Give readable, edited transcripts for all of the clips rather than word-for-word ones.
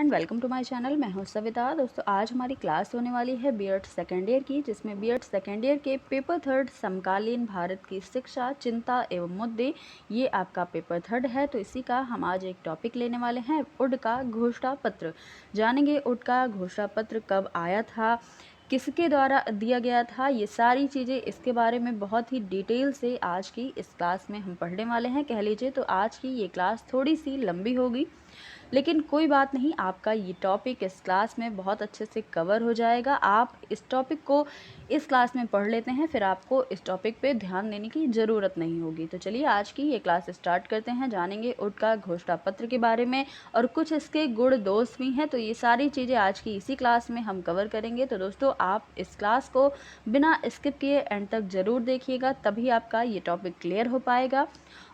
And welcome to my channel. मैं हूं सविता। दोस्तों आज हमारी क्लास होने वाली है बीएड सेकेंड ईयर की, जिसमें बीएड सेकेंड ईयर के पेपर थर्ड समकालीन भारत की शिक्षा चिंता एवं मुद्दे, ये आपका पेपर थर्ड है। तो इसी का हम आज एक टॉपिक लेने वाले हैं, उड का घोषणा पत्र। जानेंगे उड का घोषणा पत्र कब आया था, किसके द्वारा दिया गया था, ये सारी चीज़ें इसके बारे में बहुत ही डिटेल से आज की इस क्लास में हम पढ़ने वाले हैं। कह लीजिए तो आज की ये क्लास थोड़ी सी लंबी होगी, लेकिन कोई बात नहीं, आपका ये टॉपिक इस क्लास में बहुत अच्छे से कवर हो जाएगा। आप इस टॉपिक को इस क्लास में पढ़ लेते हैं, फिर आपको इस टॉपिक पे ध्यान देने की ज़रूरत नहीं होगी। तो चलिए आज की ये क्लास स्टार्ट करते हैं। जानेंगे उड का घोषणा पत्र के बारे में और कुछ इसके गुण दोष भी हैं। तो ये सारी चीज़ें आज की इसी क्लास में हम कवर करेंगे। तो दोस्तों आप इस क्लास को बिना स्किप किए एंड तक ज़रूर देखिएगा, तभी आपका ये टॉपिक क्लियर हो पाएगा।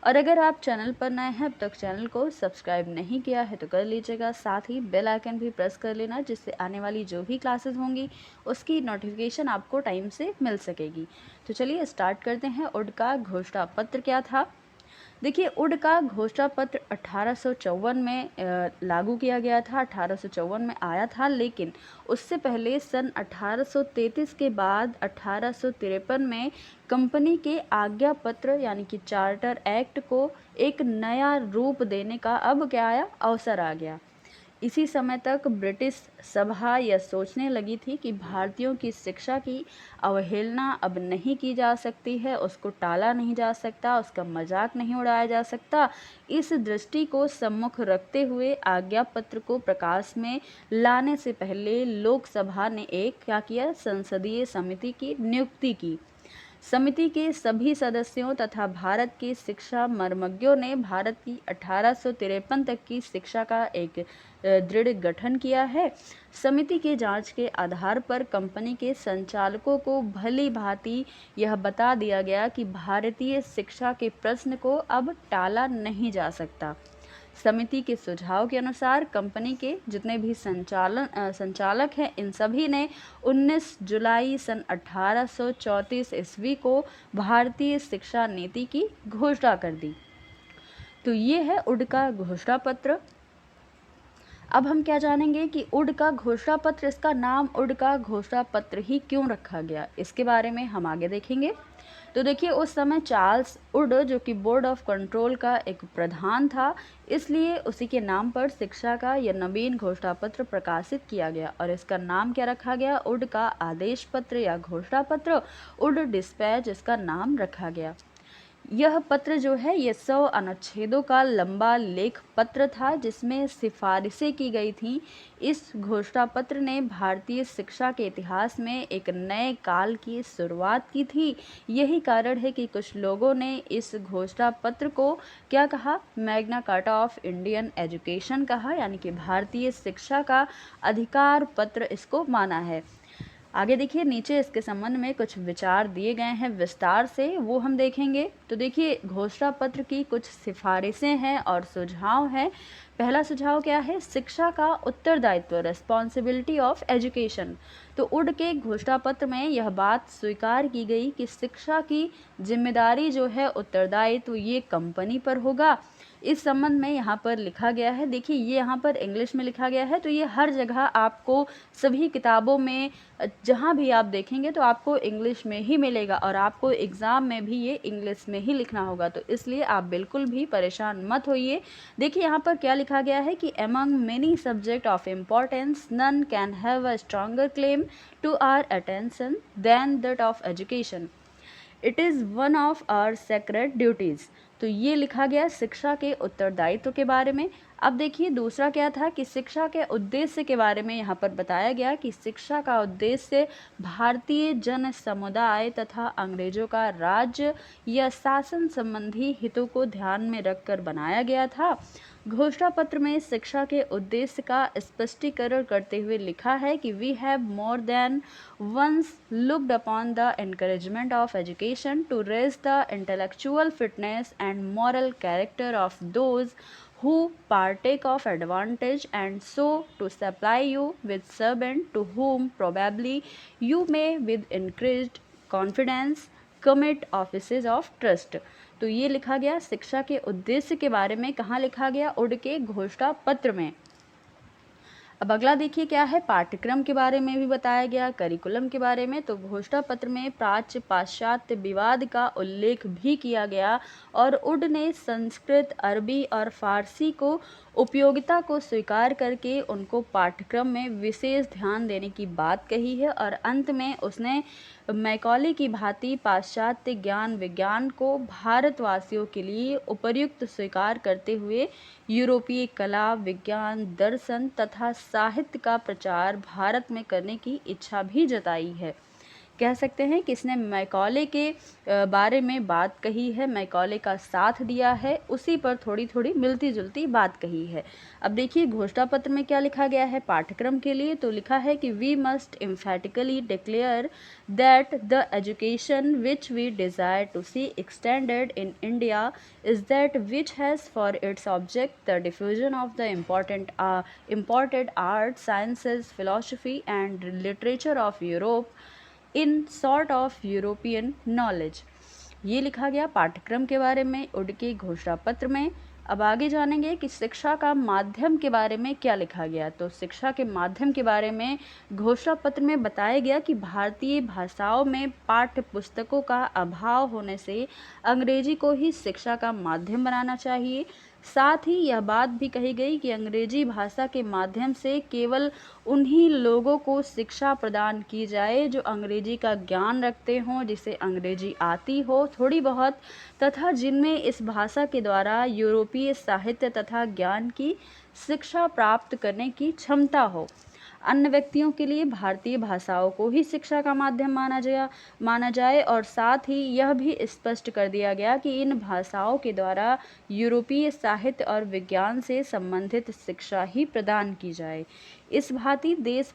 और अगर आप चैनल पर नए हैं, अब तक चैनल को सब्सक्राइब नहीं किया है तो कर लीजिएगा। साथ ही बेल आइकन भी प्रेस कर लेना, जिससे आने वाली जो भी क्लासेस होंगी उसकी नोटिफिकेशन आपको टाइम से मिल सकेगी। तो चलिए स्टार्ट करते हैं। उड का घोषणा पत्र क्या था। देखिए, उड का घोषणा पत्र 1854 में लागू किया गया था, 1854 में आया था। लेकिन उससे पहले सन 1833 के बाद 1853 में कंपनी के आज्ञा पत्र यानी कि चार्टर एक्ट को एक नया रूप देने का अब क्या आया, अवसर आ गया। इसी समय तक ब्रिटिश सभा यह सोचने लगी थी कि भारतीयों की शिक्षा की अवहेलना अब नहीं की जा सकती है, उसको टाला नहीं जा सकता, उसका मजाक नहीं उड़ाया जा सकता। इस दृष्टि को सम्मुख रखते हुए आज्ञा पत्र को प्रकाश में लाने से पहले लोकसभा ने एक क्या किया, संसदीय समिति की नियुक्ति की। समिति के सभी सदस्यों तथा भारत के शिक्षा मर्मज्ञों ने भारत की 1853 तक की शिक्षा का एक दृढ़ गठन किया है। समिति के जांच के आधार पर कंपनी के संचालकों को भली भांति यह बता दिया गया कि भारतीय शिक्षा के प्रश्न को अब टाला नहीं जा सकता। समिति के सुझाव के अनुसार कंपनी के जितने भी संचालक हैं, इन सभी ने 19 जुलाई सन 1834 ईस्वी को भारतीय शिक्षा नीति की घोषणा कर दी। तो ये है उड का घोषणा पत्र। अब हम क्या जानेंगे कि उड का घोषणा पत्र, इसका नाम उड का घोषणा पत्र ही क्यों रखा गया, इसके बारे में हम आगे देखेंगे। तो देखिए, उस समय चार्ल्स उड जो कि बोर्ड ऑफ कंट्रोल का एक प्रधान था, इसलिए उसी के नाम पर शिक्षा का यह नवीन घोषणा पत्र प्रकाशित किया गया और इसका नाम क्या रखा गया, उड का आदेश पत्र या घोषणा पत्र, उड डिस्पैच इसका नाम रखा गया। यह पत्र जो है ये 100 अनुच्छेदों का लंबा लेख पत्र था, जिसमें सिफारिशें की गई थी। इस घोषणा पत्र ने भारतीय शिक्षा के इतिहास में एक नए काल की शुरुआत की थी। यही कारण है कि कुछ लोगों ने इस घोषणा पत्र को क्या कहा, Magna carta of Indian education कहा, यानी कि भारतीय शिक्षा का अधिकार पत्र इसको माना है। आगे देखिए, नीचे इसके संबंध में कुछ विचार दिए गए हैं विस्तार से, वो हम देखेंगे। तो देखिए, घोषणा पत्र की कुछ सिफारिशें हैं और सुझाव हैं। पहला सुझाव क्या है, शिक्षा का उत्तरदायित्व, रिस्पॉन्सिबिलिटी ऑफ एजुकेशन। तो उड के घोषणा पत्र में यह बात स्वीकार की गई कि शिक्षा की जिम्मेदारी जो है, उत्तरदायित्व, ये कंपनी पर होगा। इस संबंध में यहाँ पर लिखा गया है, देखिए ये यहाँ पर इंग्लिश में लिखा गया है, तो ये हर जगह आपको सभी किताबों में जहाँ भी आप देखेंगे तो आपको इंग्लिश में ही मिलेगा और आपको एग्ज़ाम में भी ये इंग्लिश में ही लिखना होगा। तो इसलिए आप बिल्कुल भी परेशान मत होइए। देखिए यहाँ पर क्या लिखा गया है कि among many subject of importance none can have a stronger claim to our attention than that of education. It is one of our sacred duties. तो ये लिखा गया शिक्षा के उत्तरदायित्व के बारे में। अब देखिए दूसरा क्या था कि शिक्षा के उद्देश्य के बारे में यहाँ पर बताया गया कि शिक्षा का उद्देश्य भारतीय जन समुदाय तथा अंग्रेजों का राज्य या शासन संबंधी हितों को ध्यान में रखकर बनाया गया था। घोषणा पत्र में शिक्षा के उद्देश्य का स्पष्टीकरण करते हुए लिखा है कि we have more than once looked upon the encouragement of education to raise the intellectual fitness and moral character of those who partake of advantage, and so to supply you with servant to whom probably you may with increased confidence commit offices of trust. तो ये लिखा गया शिक्षा के उद्देश्य के बारे में, कहाँ लिखा गया, उड के घोषणा पत्र में। अब अगला देखिए क्या है, पाठ्यक्रम के बारे में भी बताया गया, करिकुलम के बारे में। तो घोषणा पत्र में प्राच्य पाश्चात्य विवाद का उल्लेख भी किया गया और उड ने संस्कृत, अरबी और फारसी को उपयोगिता को स्वीकार करके उनको पाठ्यक्रम में विशेष ध्यान देने की बात कही है। और अंत में उसने मैकॉले की भांति पाश्चात्य ज्ञान विज्ञान को भारतवासियों के लिए उपर्युक्त स्वीकार करते हुए यूरोपीय कला, विज्ञान, दर्शन तथा साहित्य का प्रचार भारत में करने की इच्छा भी जताई है। कह सकते हैं कि इसने मैकॉले के बारे में बात कही है, मैकॉले का साथ दिया है, उसी पर थोड़ी थोड़ी मिलती जुलती बात कही है। अब देखिए घोषणा पत्र में क्या लिखा गया है पाठ्यक्रम के लिए। तो लिखा है कि we must emphatically declare that the education which we desire to see extended in India is that which has for its object the diffusion of the imported art, sciences, philosophy and literature of Europe in sort of European knowledge. ये लिखा गया पाठ्यक्रम के बारे में उड के घोषणा पत्र में। अब आगे जानेंगे कि शिक्षा का माध्यम के बारे में क्या लिखा गया। तो शिक्षा के माध्यम के बारे में घोषणा पत्र में बताया गया कि भारतीय भाषाओं में पाठ्य पुस्तकों का अभाव होने से अंग्रेजी को ही शिक्षा का माध्यम बनाना चाहिए। साथ ही यह बात भी कही गई कि अंग्रेजी भाषा के माध्यम से केवल उन्हीं लोगों को शिक्षा प्रदान की जाए जो अंग्रेजी का ज्ञान रखते हों, जिसे अंग्रेजी आती हो थोड़ी बहुत, तथा जिनमें इस भाषा के द्वारा यूरोपीय साहित्य तथा ज्ञान की शिक्षा प्राप्त करने की क्षमता हो। अन्य व्यक्तियों के लिए भारतीय भाषाओं को ही शिक्षा का माध्यम माना जाए और साथ ही यह भी स्पष्ट कर दिया गया कि इन भाषाओं के द्वारा यूरोपीय साहित्य और विज्ञान से संबंधित शिक्षा ही प्रदान की जाए। इस भांति देसी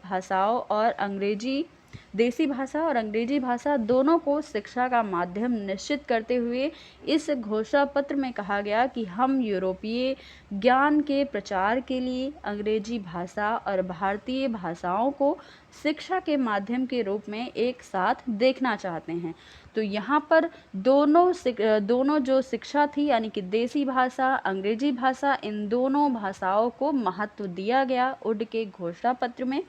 भाषा और अंग्रेजी भाषा दोनों को शिक्षा का माध्यम निश्चित करते हुए इस घोषणा पत्र में कहा गया कि हम यूरोपीय ज्ञान के प्रचार के लिए अंग्रेजी भाषा और भारतीय भाषाओं को शिक्षा के माध्यम के रूप में एक साथ देखना चाहते हैं। तो यहाँ पर दोनों जो शिक्षा थी यानी कि देसी भाषा, अंग्रेजी भाषा, इन दोनों भाषाओं को महत्व दिया गया उड के घोषणा पत्र में।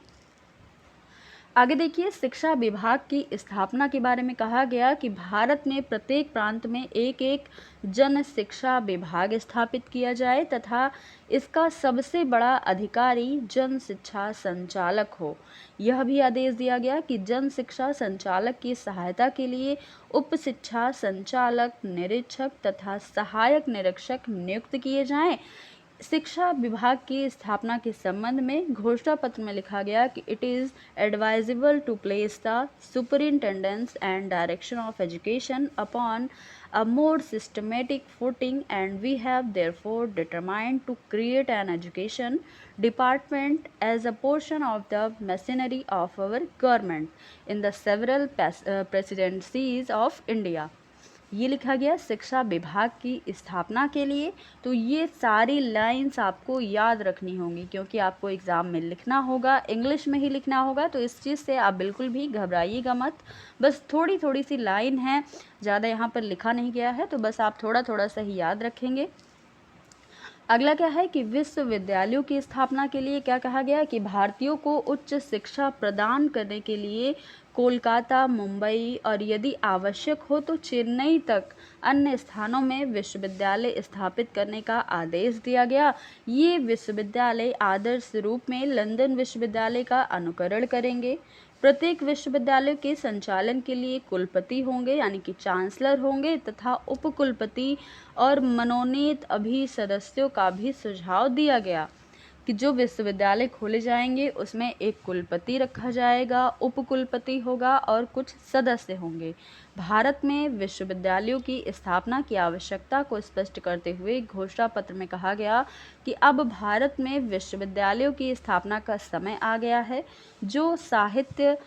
आगे देखिए शिक्षा विभाग की स्थापना के बारे में कहा गया कि भारत में प्रत्येक प्रांत में एक एक जन शिक्षा विभाग स्थापित किया जाए तथा इसका सबसे बड़ा अधिकारी जन शिक्षा संचालक हो। यह भी आदेश दिया गया कि जन शिक्षा संचालक की सहायता के लिए उप शिक्षा संचालक, निरीक्षक तथा सहायक निरीक्षक नियुक्त किए जाएं। शिक्षा विभाग की स्थापना के संबंध में घोषणा पत्र में लिखा गया कि it is advisable to place the superintendence and direction of education upon a more systematic footing, and we have therefore determined to create an education department as a portion of the machinery of our government in the several presidencies of India। ये लिखा गया शिक्षा विभाग की स्थापना के लिए। तो ये सारी लाइंस आपको याद रखनी होंगी क्योंकि आपको एग्ज़ाम में लिखना होगा, इंग्लिश में ही लिखना होगा। तो इस चीज़ से आप बिल्कुल भी घबराइएगा मत, बस थोड़ी थोड़ी सी लाइन है, ज़्यादा यहाँ पर लिखा नहीं गया है, तो बस आप थोड़ा थोड़ा सा ही याद रखेंगे। अगला क्या है कि विश्वविद्यालयों की स्थापना के लिए क्या कहा गया कि भारतीयों को उच्च शिक्षा प्रदान करने के लिए कोलकाता, मुंबई और यदि आवश्यक हो तो चेन्नई तक अन्य स्थानों में विश्वविद्यालय स्थापित करने का आदेश दिया गया। ये विश्वविद्यालय आदर्श रूप में लंदन विश्वविद्यालय का अनुकरण करेंगे। प्रत्येक विश्वविद्यालय के संचालन के लिए कुलपति होंगे यानी कि चांसलर होंगे तथा उपकुलपति और मनोनीत अभी सदस्यों का भी सुझाव दिया गया कि जो विश्वविद्यालय खोले जाएंगे उसमें एक कुलपति रखा जाएगा, उपकुलपति होगा और कुछ सदस्य होंगे। भारत में विश्वविद्यालयों की स्थापना की आवश्यकता को स्पष्ट करते हुए घोषणा पत्र में कहा गया कि अब भारत में विश्वविद्यालयों की स्थापना का समय आ गया है जो साहित्य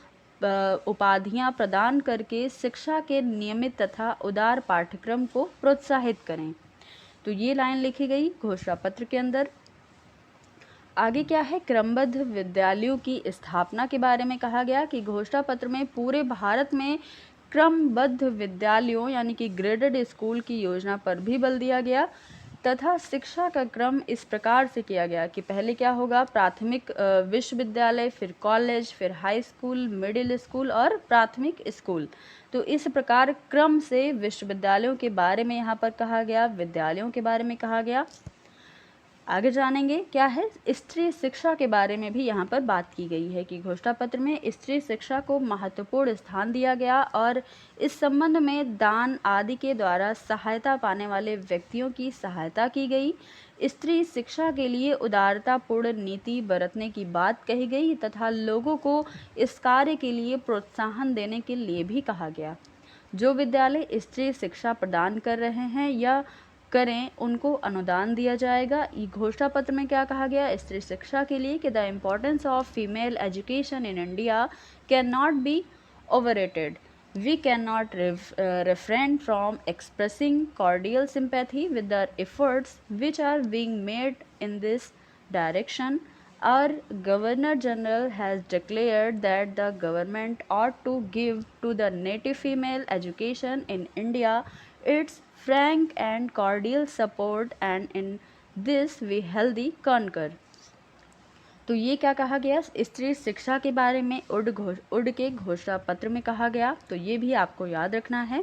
उपाधियां प्रदान करके शिक्षा के नियमित तथा उदार पाठ्यक्रम को प्रोत्साहित करें। तो ये लाइन लिखी गई घोषणा पत्र के अंदर। आगे क्या है, क्रमबद्ध विद्यालयों की स्थापना के बारे में कहा गया कि घोषणा पत्र में पूरे भारत में क्रमबद्ध विद्यालयों यानी कि ग्रेडेड स्कूल की योजना पर भी बल दिया गया। तथा शिक्षा का क्रम इस प्रकार से किया गया कि पहले क्या होगा, प्राथमिक विश्वविद्यालय, फिर कॉलेज, फिर हाई स्कूल, मिडिल स्कूल और प्राथमिक स्कूल। तो इस प्रकार क्रम से विश्वविद्यालयों के बारे में यहाँ पर कहा गया, विद्यालयों के बारे में कहा गया। आगे जानेंगे क्या है, स्त्री शिक्षा के बारे में भी यहाँ पर बात की गई है कि घोषणा पत्र में स्त्री शिक्षा को महत्वपूर्ण स्थान दिया गया और इस संबंध में दान आदि के द्वारा सहायता पाने वाले व्यक्तियों की सहायता की गई। स्त्री शिक्षा के लिए उदारतापूर्ण नीति बरतने की बात कही गई तथा लोगों को इस कार्य के लिए प्रोत्साहन देने के लिए भी कहा गया। जो विद्यालय स्त्री शिक्षा प्रदान कर रहे हैं या करें उनको अनुदान दिया जाएगा। ये घोषणा पत्र में क्या कहा गया, स्त्री शिक्षा के लिए कि the importance of female education in India can not be overrated. We cannot refrain from expressing cordial sympathy with the efforts which are being made in this direction. Our Governor General has declared that the government ought to give to the native female education in India its frank and cordial support, and in this we healthy concur. तो ये क्या कहा गया, स्त्री शिक्षा के बारे में उड के घोषणा पत्र में कहा गया। तो ये भी आपको याद रखना है।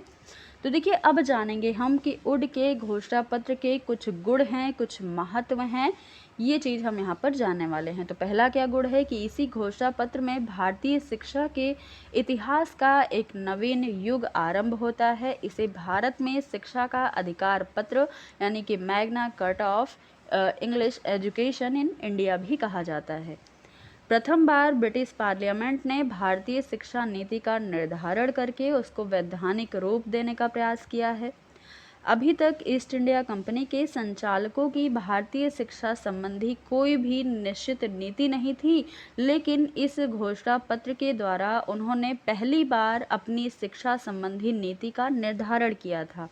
तो देखिए अब जानेंगे हम कि उड के घोषणा पत्र के कुछ गुण हैं, कुछ महत्व हैं, ये चीज़ हम यहाँ पर जानने वाले हैं। तो पहला क्या गुण है कि इसी घोषणा पत्र में भारतीय शिक्षा के इतिहास का एक नवीन युग आरंभ होता है। इसे भारत में शिक्षा का अधिकार पत्र यानी कि Magna carta of English education in India भी कहा जाता है। प्रथम बार ब्रिटिश पार्लियामेंट ने भारतीय शिक्षा नीति का निर्धारण करके उसको वैधानिक रूप देने का प्रयास किया है। अभी तक ईस्ट इंडिया कंपनी के संचालकों की भारतीय शिक्षा संबंधी कोई भी निश्चित नीति नहीं थी, लेकिन इस घोषणा पत्र के द्वारा उन्होंने पहली बार अपनी शिक्षा संबंधी नीति का निर्धारण किया था।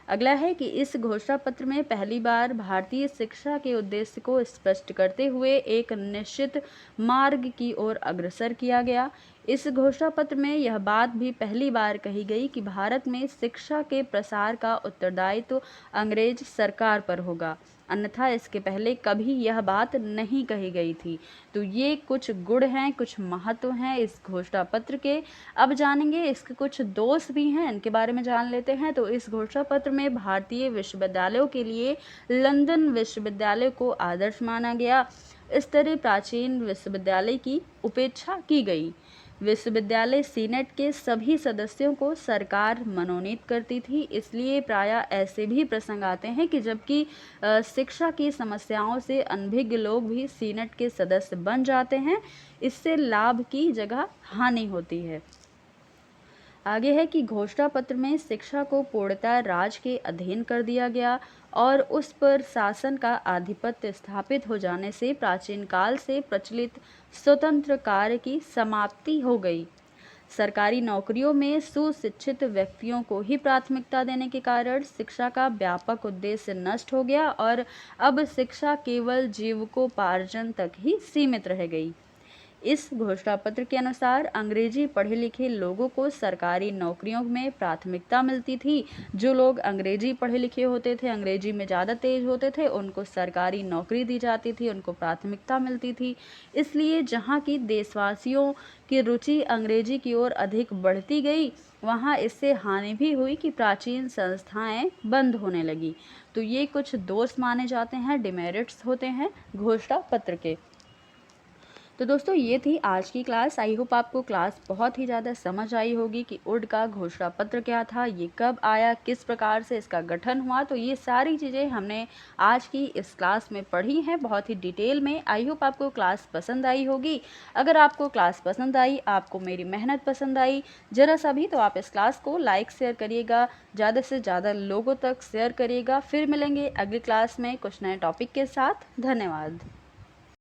अगला है कि इस घोषणा पत्र में पहली बार भारतीय शिक्षा के उद्देश्य को स्पष्ट करते हुए एक निश्चित मार्ग की ओर अग्रसर किया गया। इस घोषणा पत्र में यह बात भी पहली बार कही गई कि भारत में शिक्षा के प्रसार का उत्तरदायित्व अंग्रेज सरकार पर होगा, अन्यथा इसके पहले कभी यह बात नहीं कही गई थी। तो ये कुछ गुण हैं, कुछ महत्व हैं इस घोषणा पत्र के। अब जानेंगे इसके कुछ दोष भी हैं, इनके बारे में जान लेते हैं। तो इस घोषणा पत्र में भारतीय विश्वविद्यालयों के लिए लंदन विश्वविद्यालय को आदर्श माना गया। इस तरह प्राचीन विश्वविद्यालय की उपेक्षा की गई। विश्वविद्यालय सीनेट के सभी सदस्यों को सरकार मनोनीत करती थी, इसलिए प्रायः ऐसे भी प्रसंग आते हैं कि जबकि शिक्षा की समस्याओं से अनभिज्ञ लोग भी सीनेट के सदस्य बन जाते हैं, इससे लाभ की जगह हानि होती है। आगे है कि घोषणा पत्र में शिक्षा को पूर्णतः राज के अधीन कर दिया गया और उस पर शासन का आधिपत्य स्थापित हो जाने से प्राचीन काल से प्रचलित स्वतंत्र कार्य की समाप्ति हो गई। सरकारी नौकरियों में सुशिक्षित व्यक्तियों को ही प्राथमिकता देने के कारण शिक्षा का व्यापक उद्देश्य नष्ट हो गया और अब शिक्षा केवल जीविकोपार्जन तक ही सीमित रह गई। इस घोषणा पत्र के अनुसार अंग्रेजी पढ़े लिखे लोगों को सरकारी नौकरियों में प्राथमिकता मिलती थी। जो लोग अंग्रेजी पढ़े लिखे होते थे, अंग्रेजी में ज़्यादा तेज होते थे, उनको सरकारी नौकरी दी जाती थी, उनको प्राथमिकता मिलती थी। इसलिए जहाँ की देशवासियों की रुचि अंग्रेजी की ओर अधिक बढ़ती गई, वहाँ इससे हानि भी हुई कि प्राचीन संस्थाएं बंद होने लगी। तो ये कुछ दोष माने जाते हैं, डिमेरिट्स होते हैं घोषणा पत्र के। तो दोस्तों ये थी आज की क्लास। आई होप आपको क्लास बहुत ही ज़्यादा समझ आई होगी कि उड का घोषणा पत्र क्या था, ये कब आया, किस प्रकार से इसका गठन हुआ। तो ये सारी चीज़ें हमने आज की इस क्लास में पढ़ी हैं बहुत ही डिटेल में। आई होप आपको क्लास पसंद आई होगी। अगर आपको क्लास पसंद आई, आपको मेरी मेहनत पसंद आई ज़रा सा भी, तो आप इस क्लास को लाइक शेयर करिएगा, ज़्यादा से ज़्यादा लोगों तक शेयर करिएगा। फिर मिलेंगे अगली क्लास में कुछ नए टॉपिक के साथ। धन्यवाद।